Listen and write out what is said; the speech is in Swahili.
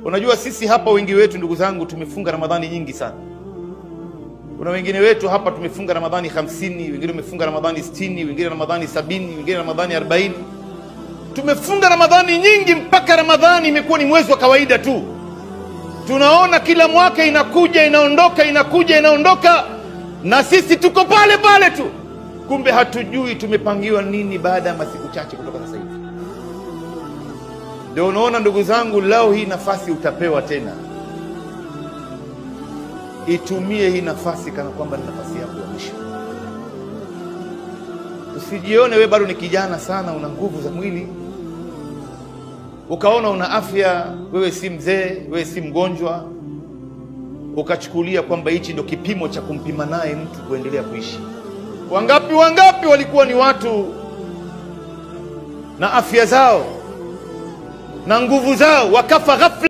Unajua sisi hapa wengi wetu ndugu zangu tumefunga Ramadhani nyingi sana. Kuna wengine wetu hapa tumefunga Ramadhani 50, wengine wamefunga Ramadhani 60, wengine Ramadhani 70, wengine Ramadhani 40. Tumefunga Ramadhani nyingi mpaka Ramadhani imekuwa ni mwezi wa kawaida tu. Tunaona kila mwaka inakuja inaondoka, inakuja inaondoka, na sisi tuko pale pale tu. Kumbe hatujui tumepangiwa nini baada ya masiku chache kutoka sasa hivi. Ndio unaona ndugu zangu, lao hii nafasi utapewa tena, itumie hii nafasi kana kwamba ni nafasi yako ya mwisho. Usijione wewe bado ni kijana sana, una nguvu za mwili, ukaona una afya, wewe si mzee, wewe si mgonjwa, ukachukulia kwamba hichi ndio kipimo cha kumpima naye mtu kuendelea kuishi. Wangapi walikuwa ni watu na afya zao na nguvu zao wakafa ghafla.